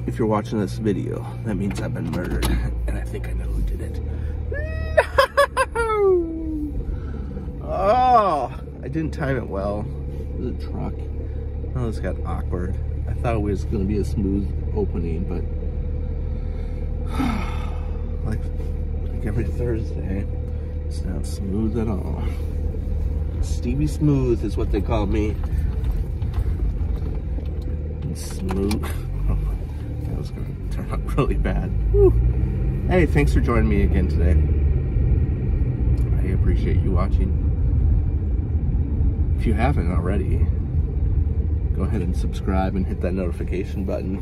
If you're watching this video, that means I've been murdered, and I think I know who did it. No! Oh, I didn't time it well. The truck. Oh, this got awkward. I thought it was going to be a smooth opening, but like every Thursday, it's not smooth at all. Stevie Smooth is what they call me. Smooth. Oh, that was going to turn out really bad. Whew. Hey, thanks for joining me again today. I appreciate you watching. If you haven't already, go ahead and subscribe and hit that notification button.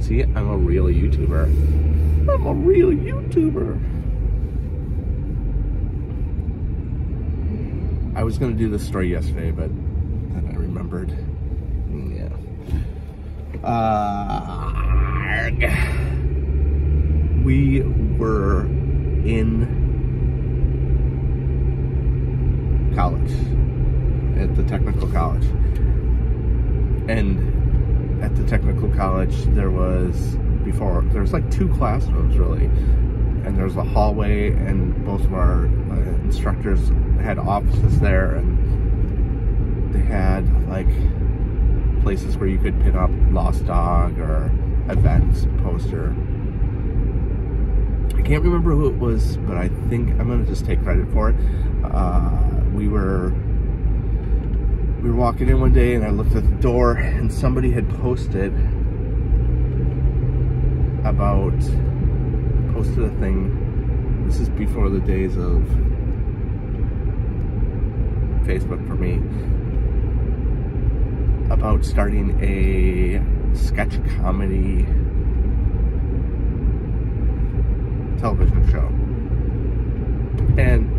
See, I'm a real YouTuber. I'm a real YouTuber. I was going to do this story yesterday, but then I remembered. Yeah. We were in college, at the technical college. And at the technical college, there was like 2 classrooms really. And there was a hallway, and both of our instructors had offices there, and they had like places where you could pin up Lost Dog or events poster. I can't remember who it was, but I think I'm gonna just take credit for it. We were walking in one day, and I looked at the door, and somebody had posted a thing. This is before the days of Facebook for me, about starting a sketch comedy television show. And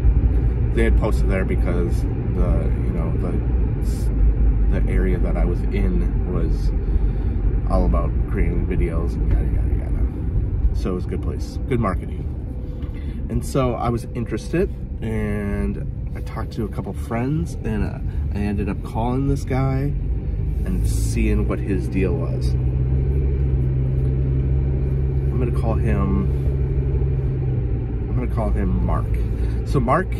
they had posted there because the area that I was in was all about creating videos and yada yada yada. So it was a good place, good marketing. And so I was interested, and I talked to a couple friends, and I ended up calling this guy and seeing what his deal was. I'm gonna call him Mark. So Mark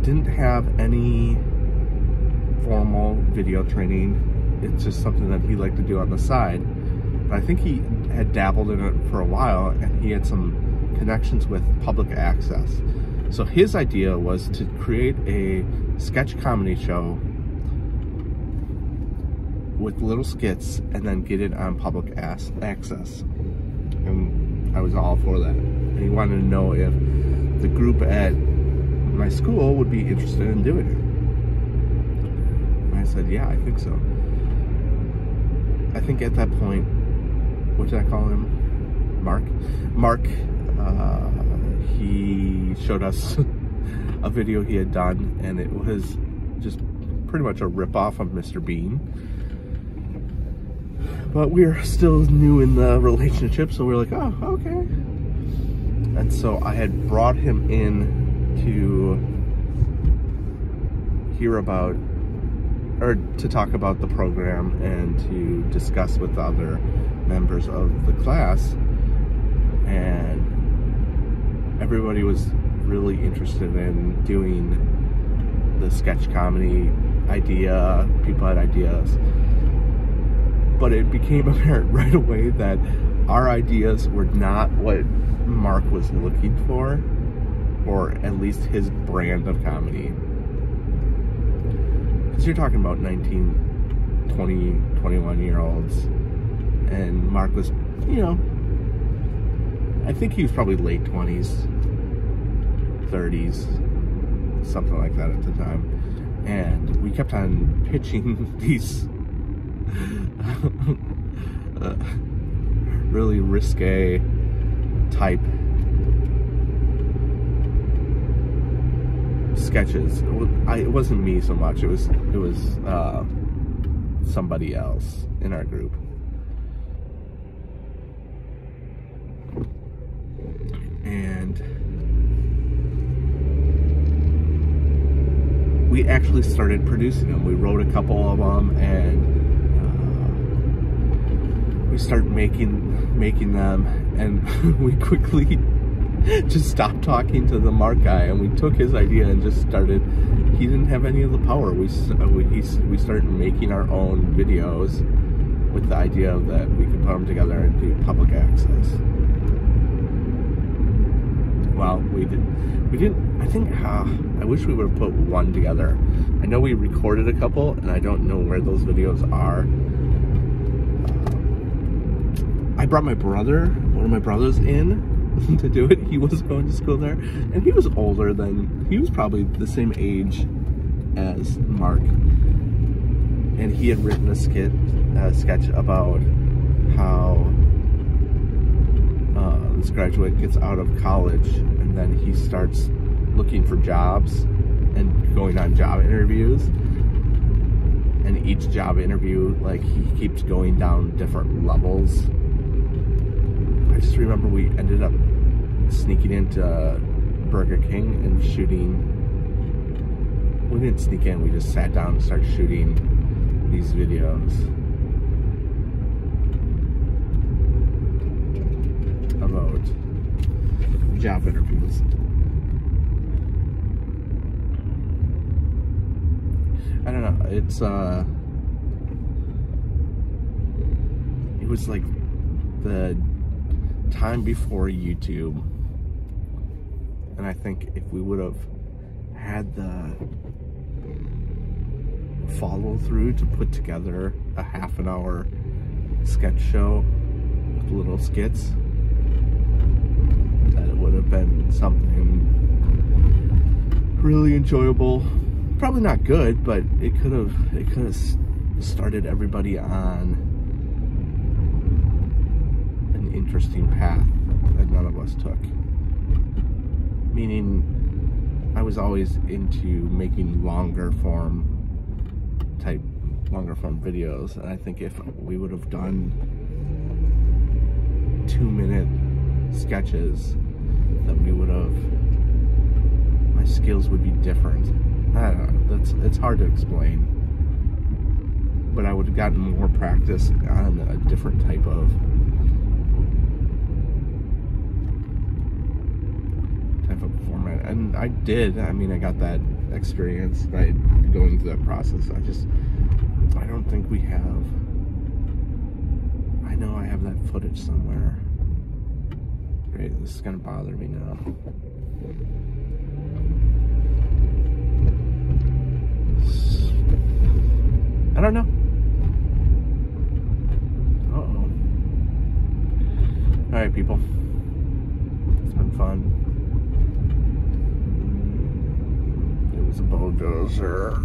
didn't have any formal video training. It's just something that he liked to do on the side. But I think he had dabbled in it for a while, and he had some connections with public access. So his idea was to create a sketch comedy show with little skits and then get it on public access. And I was all for that. And he wanted to know if the group at my school would be interested in doing it. And I said, yeah, I think so. I think at that point, what did I call him? Mark, he showed us a video he had done, and it was just pretty much a ripoff of Mr. Bean. But we're still new in the relationship, so we're like, oh, okay. And so I had brought him in to hear about, or to talk about the program and to discuss with the other members of the class. And everybody was really interested in doing the sketch comedy idea. People had ideas. But it became apparent right away that our ideas were not what Mark was looking for, or at least his brand of comedy. Because you're talking about 19, 20, 21-year-olds, and Mark was, I think he was probably late 20s, 30s, something like that at the time. And we kept on pitching these really risque type sketches. It wasn't me so much. It was somebody else in our group. And we actually started producing them. We wrote a couple of them, and we started making them, and we quickly just stopped talking to the Mark guy, and we took his idea and just started. He didn't have any of the power. We started making our own videos with the idea that we could put them together and do public access. Well, we didn't, I think, I wish we would have put one together. I know we recorded a couple, and I don't know where those videos are. I brought one of my brothers in to do it. He was going to school there, and he was older than, he was probably the same age as Mark. And he had written a sketch about how this graduate gets out of college, and then he starts looking for jobs and going on job interviews. And each job interview, like, he keeps going down different levels. I just remember we ended up sneaking into Burger King and shooting. We didn't sneak in, we just sat down and started shooting these videos about job interviews. I don't know, it's it was like the time before YouTube, and I think if we would have had the follow through to put together a half-an-hour sketch show with little skits, that it would have been something really enjoyable. Probably not good, but it could have started everybody on an interesting path that none of us took. Meaning, I was always into making longer form videos, and I think if we would have done 2-minute sketches, that we would have, my skills would be different. I don't know, it's hard to explain, but I would have gotten more practice on a different type of format, and I did. I mean, I got that experience by going through that process. I don't think we have. I know I have that footage somewhere. Great, this is gonna bother me now. I don't know. Uh-oh. All right, people. It's been fun. It was a bulldozer.